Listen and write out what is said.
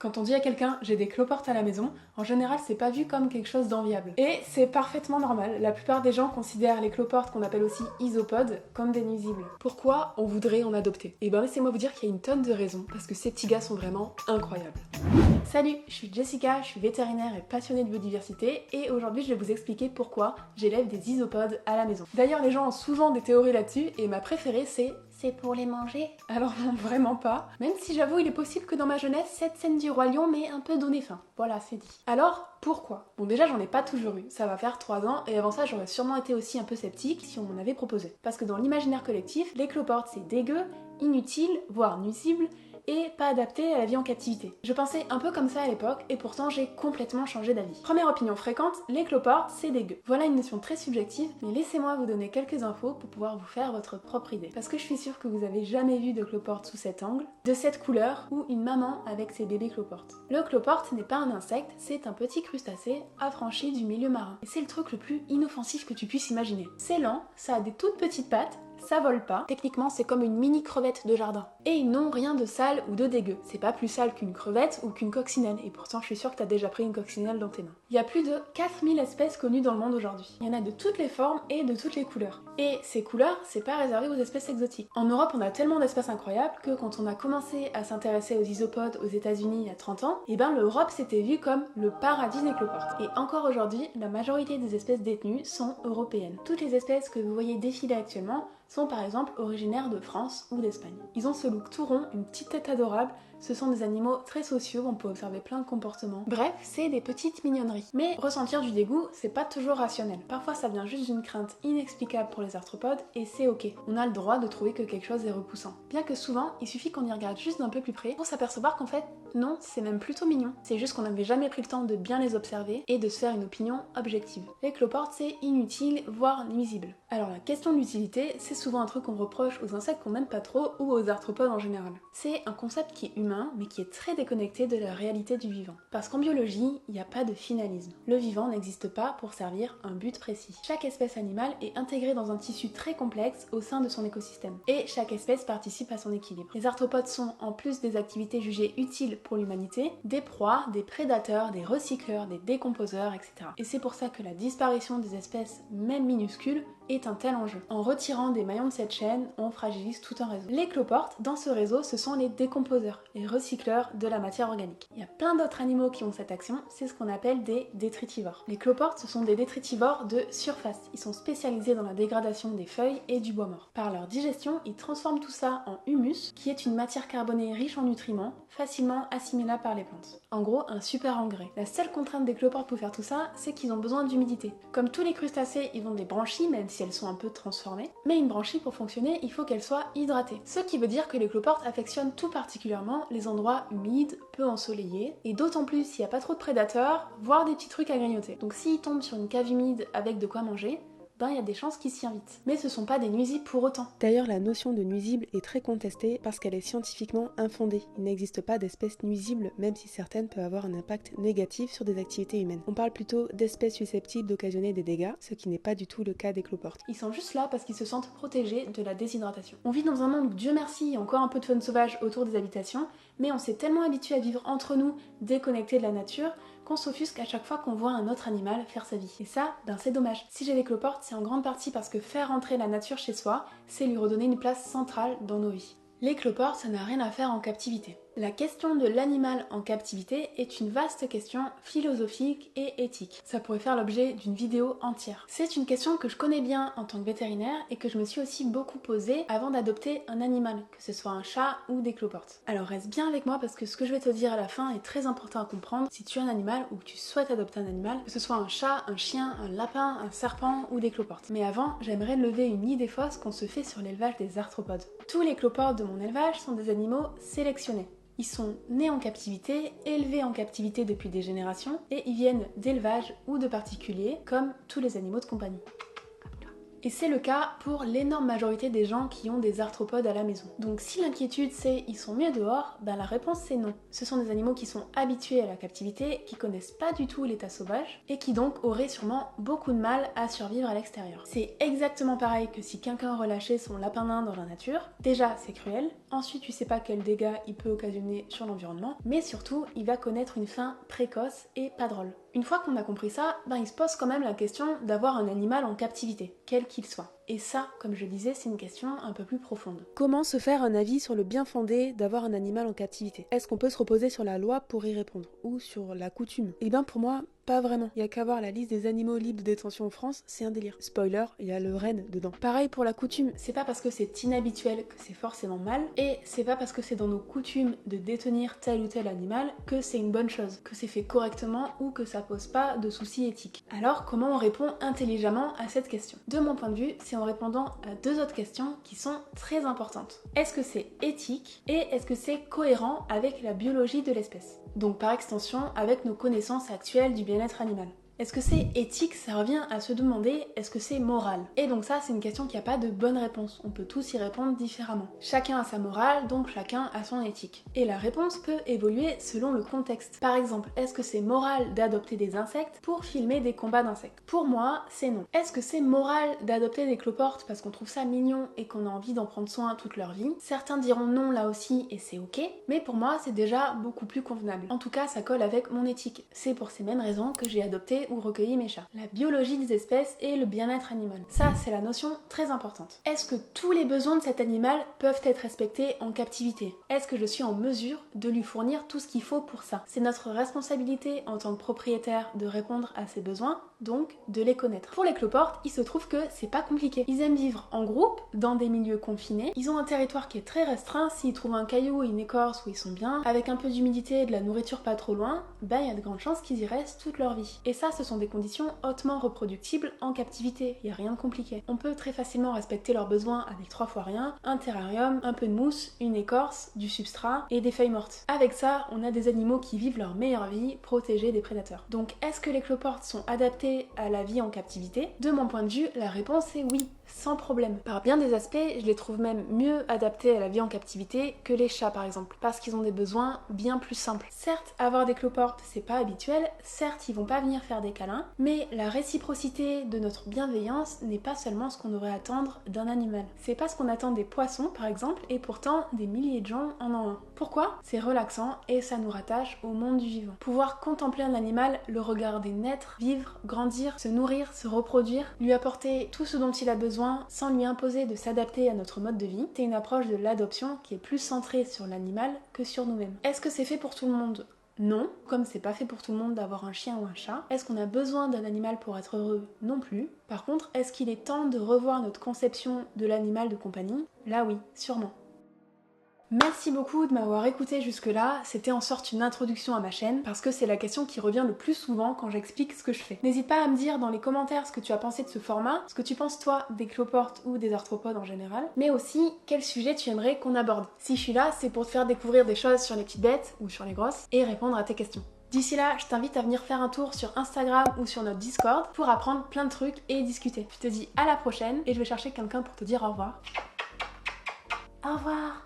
Quand on dit à quelqu'un j'ai des cloportes à la maison, en général c'est pas vu comme quelque chose d'enviable. Et c'est parfaitement normal, la plupart des gens considèrent les cloportes qu'on appelle aussi isopodes comme des nuisibles. Pourquoi on voudrait en adopter? Et ben laissez-moi vous dire qu'il y a une tonne de raisons, parce que ces petits gars sont vraiment incroyables. Salut, je suis Jessica, je suis vétérinaire et passionnée de biodiversité et aujourd'hui je vais vous expliquer pourquoi j'élève des isopodes à la maison. D'ailleurs les gens ont souvent des théories là-dessus et ma préférée c'est pour les manger? Alors non, vraiment pas. Même si j'avoue il est possible que dans ma jeunesse cette scène du Roi Lion m'ait un peu donné faim. Voilà, c'est dit. Alors pourquoi? Bon déjà j'en ai pas toujours eu, ça va faire 3 ans et avant ça j'aurais sûrement été aussi un peu sceptique si on m'en avait proposé. Parce que dans l'imaginaire collectif, les cloportes c'est dégueu, inutile, voire nuisible, et pas adapté à la vie en captivité. Je pensais un peu comme ça à l'époque et pourtant j'ai complètement changé d'avis. Première opinion fréquente, les cloportes c'est dégueu. Voilà une notion très subjective, mais laissez-moi vous donner quelques infos pour pouvoir vous faire votre propre idée. Parce que je suis sûre que vous avez jamais vu de cloporte sous cet angle, de cette couleur ou une maman avec ses bébés cloportes. Le cloporte n'est pas un insecte, c'est un petit crustacé affranchi du milieu marin. Et c'est le truc le plus inoffensif que tu puisses imaginer. C'est lent, ça a des toutes petites pattes, ça vole pas, techniquement c'est comme une mini crevette de jardin. Et ils n'ont rien de sale ou de dégueu, c'est pas plus sale qu'une crevette ou qu'une coccinelle, et pourtant je suis sûre que t'as déjà pris une coccinelle dans tes mains. Il y a plus de 4000 espèces connues dans le monde aujourd'hui. Il y en a de toutes les formes et de toutes les couleurs. Et ces couleurs, c'est pas réservé aux espèces exotiques. En Europe, on a tellement d'espèces incroyables que quand on a commencé à s'intéresser aux isopodes aux États-Unis il y a 30 ans, et ben l'Europe s'était vue comme le paradis des cloportes. Et encore aujourd'hui, la majorité des espèces détenues sont européennes. Toutes les espèces que vous voyez défiler actuellement sont par exemple originaires de France ou d'Espagne. Ils ont ce look tout rond, une petite tête adorable, ce sont des animaux très sociaux, on peut observer plein de comportements. Bref, c'est des petites mignonneries. Mais ressentir du dégoût, c'est pas toujours rationnel. Parfois ça vient juste d'une crainte inexplicable pour les arthropodes et c'est ok. On a le droit de trouver que quelque chose est repoussant. Bien que souvent, il suffit qu'on y regarde juste d'un peu plus près pour s'apercevoir qu'en fait, non, c'est même plutôt mignon. C'est juste qu'on n'avait jamais pris le temps de bien les observer et de se faire une opinion objective. Les cloportes, c'est inutile, voire nuisible. Alors la question de l'utilité, c'est souvent un truc qu'on reproche aux insectes qu'on n'aime pas trop ou aux arthropodes en général. C'est un concept qui est humain, mais qui est très déconnecté de la réalité du vivant. Parce qu'en biologie, il n'y a pas de finalisme. Le vivant n'existe pas pour servir un but précis. Chaque espèce animale est intégrée dans un tissu très complexe au sein de son écosystème. Et chaque espèce participe à son équilibre. Les arthropodes sont, en plus des activités jugées utiles pour l'humanité, des proies, des prédateurs, des recycleurs, des décomposeurs, etc. Et c'est pour ça que la disparition des espèces, même minuscules, est un tel enjeu. En retirant des maillons de cette chaîne, on fragilise tout un réseau. Les cloportes, dans ce réseau, ce sont les décomposeurs, les recycleurs de la matière organique. Il y a plein d'autres animaux qui ont cette action, c'est ce qu'on appelle des détritivores. Les cloportes, ce sont des détritivores de surface. Ils sont spécialisés dans la dégradation des feuilles et du bois mort. Par leur digestion, ils transforment tout ça en humus, qui est une matière carbonée riche en nutriments, facilement assimilable par les plantes. En gros, un super engrais. La seule contrainte des cloportes pour faire tout ça, c'est qu'ils ont besoin d'humidité. Comme tous les crustacés, ils ont des branchies, même si elles sont un peu transformées, mais une branchie pour fonctionner, il faut qu'elle soit hydratée. Ce qui veut dire que les cloportes affectionnent tout particulièrement les endroits humides, peu ensoleillés, et d'autant plus s'il n'y a pas trop de prédateurs, voire des petits trucs à grignoter. Donc s'ils tombent sur une cave humide avec de quoi manger, ben il y a des chances qu'ils s'y invitent. Mais ce sont pas des nuisibles pour autant. D'ailleurs, la notion de nuisible est très contestée parce qu'elle est scientifiquement infondée. Il n'existe pas d'espèces nuisibles, même si certaines peuvent avoir un impact négatif sur des activités humaines. On parle plutôt d'espèces susceptibles d'occasionner des dégâts, ce qui n'est pas du tout le cas des cloportes. Ils sont juste là parce qu'ils se sentent protégés de la déshydratation. On vit dans un monde où, Dieu merci, il y a encore un peu de faune sauvage autour des habitations, mais on s'est tellement habitué à vivre entre nous, déconnectés de la nature, qu'on s'offusque à chaque fois qu'on voit un autre animal faire sa vie. Et ça, ben c'est dommage. Si j'ai les cloportes, c'est en grande partie parce que faire entrer la nature chez soi, c'est lui redonner une place centrale dans nos vies. Les cloportes, ça n'a rien à faire en captivité. La question de l'animal en captivité est une vaste question philosophique et éthique. Ça pourrait faire l'objet d'une vidéo entière. C'est une question que je connais bien en tant que vétérinaire et que je me suis aussi beaucoup posée avant d'adopter un animal, que ce soit un chat ou des cloportes. Alors reste bien avec moi parce que ce que je vais te dire à la fin est très important à comprendre si tu as un animal ou que tu souhaites adopter un animal, que ce soit un chat, un chien, un lapin, un serpent ou des cloportes. Mais avant, j'aimerais lever une idée fausse qu'on se fait sur l'élevage des arthropodes. Tous les cloportes de mon élevage sont des animaux sélectionnés. Ils sont nés en captivité, élevés en captivité depuis des générations, et ils viennent d'élevage ou de particuliers, comme tous les animaux de compagnie. Et c'est le cas pour l'énorme majorité des gens qui ont des arthropodes à la maison. Donc si l'inquiétude c'est ils sont mieux dehors, ben la réponse c'est non. Ce sont des animaux qui sont habitués à la captivité, qui connaissent pas du tout l'état sauvage, et qui donc auraient sûrement beaucoup de mal à survivre à l'extérieur. C'est exactement pareil que si quelqu'un relâchait son lapin nain dans la nature. Déjà c'est cruel, ensuite tu sais pas quels dégâts il peut occasionner sur l'environnement, mais surtout il va connaître une fin précoce et pas drôle. Une fois qu'on a compris ça, ben il se pose quand même la question d'avoir un animal en captivité, quel qu'il soit. Et ça, comme je disais, c'est une question un peu plus profonde. Comment se faire un avis sur le bien fondé d'avoir un animal en captivité? Est-ce qu'on peut se reposer sur la loi pour y répondre? Ou sur la coutume? Eh bien pour moi, pas vraiment. Il y a qu'à voir la liste des animaux libres de détention en France, c'est un délire. Spoiler, il y a le renne dedans. Pareil pour la coutume. C'est pas parce que c'est inhabituel que c'est forcément mal, et c'est pas parce que c'est dans nos coutumes de détenir tel ou tel animal que c'est une bonne chose, que c'est fait correctement ou que ça pose pas de soucis éthiques. Alors comment on répond intelligemment à cette question? De mon point de vue, c'est en répondant à deux autres questions qui sont très importantes. Est-ce que c'est éthique et est-ce que c'est cohérent avec la biologie de l'espèce? Donc par extension avec nos connaissances actuelles du bien-être animal. Est-ce que c'est éthique? Ça revient à se demander, est-ce que c'est moral? Et donc ça, c'est une question qui n'a pas de bonne réponse. On peut tous y répondre différemment. Chacun a sa morale, donc chacun a son éthique. Et la réponse peut évoluer selon le contexte. Par exemple, est-ce que c'est moral d'adopter des insectes pour filmer des combats d'insectes? Pour moi, c'est non. Est-ce que c'est moral d'adopter des cloportes parce qu'on trouve ça mignon et qu'on a envie d'en prendre soin toute leur vie? Certains diront non là aussi et c'est ok, mais pour moi, c'est déjà beaucoup plus convenable. En tout cas, ça colle avec mon éthique. C'est pour ces mêmes raisons que j'ai adopté ou recueillir mes chats. La biologie des espèces et le bien-être animal. Ça, c'est la notion très importante. Est-ce que tous les besoins de cet animal peuvent être respectés en captivité? Est-ce que je suis en mesure de lui fournir tout ce qu'il faut pour ça? C'est notre responsabilité en tant que propriétaire de répondre à ses besoins, donc de les connaître. Pour les cloportes, il se trouve que c'est pas compliqué. Ils aiment vivre en groupe, dans des milieux confinés. Ils ont un territoire qui est très restreint. S'ils trouvent un caillou et une écorce où ils sont bien, avec un peu d'humidité et de la nourriture pas trop loin, ben il y a de grandes chances qu'ils y restent toute leur vie. Et ça, ce sont des conditions hautement reproductibles en captivité, il n'y a rien de compliqué. On peut très facilement respecter leurs besoins avec 3 fois rien, un terrarium, un peu de mousse, une écorce, du substrat et des feuilles mortes. Avec ça, on a des animaux qui vivent leur meilleure vie, protégés des prédateurs. Donc est-ce que les cloportes sont adaptés à la vie en captivité? De mon point de vue, la réponse est oui, sans problème. Par bien des aspects, je les trouve même mieux adaptés à la vie en captivité que les chats par exemple, parce qu'ils ont des besoins bien plus simples. Certes, avoir des cloportes, c'est pas habituel, certes, ils vont pas venir faire des câlins, mais la réciprocité de notre bienveillance n'est pas seulement ce qu'on aurait à attendre d'un animal. C'est pas ce qu'on attend des poissons par exemple, et pourtant des milliers de gens en ont un. Pourquoi? C'est relaxant et ça nous rattache au monde du vivant. Pouvoir contempler un animal, le regarder naître, vivre, grandir, se nourrir, se reproduire, lui apporter tout ce dont il a besoin sans lui imposer de s'adapter à notre mode de vie, c'est une approche de l'adoption qui est plus centrée sur l'animal que sur nous-mêmes. Est-ce que c'est fait pour tout le monde? Non, comme c'est pas fait pour tout le monde d'avoir un chien ou un chat. Est-ce qu'on a besoin d'un animal pour être heureux? Non plus. Par contre, est-ce qu'il est temps de revoir notre conception de l'animal de compagnie? Là oui, sûrement. Merci beaucoup de m'avoir écouté jusque-là, c'était en sorte une introduction à ma chaîne, parce que c'est la question qui revient le plus souvent quand j'explique ce que je fais. N'hésite pas à me dire dans les commentaires ce que tu as pensé de ce format, ce que tu penses toi des cloportes ou des arthropodes en général, mais aussi quel sujet tu aimerais qu'on aborde. Si je suis là, c'est pour te faire découvrir des choses sur les petites bêtes ou sur les grosses, et répondre à tes questions. D'ici là, je t'invite à venir faire un tour sur Instagram ou sur notre Discord pour apprendre plein de trucs et discuter. Je te dis à la prochaine, et je vais chercher quelqu'un pour te dire au revoir. Au revoir!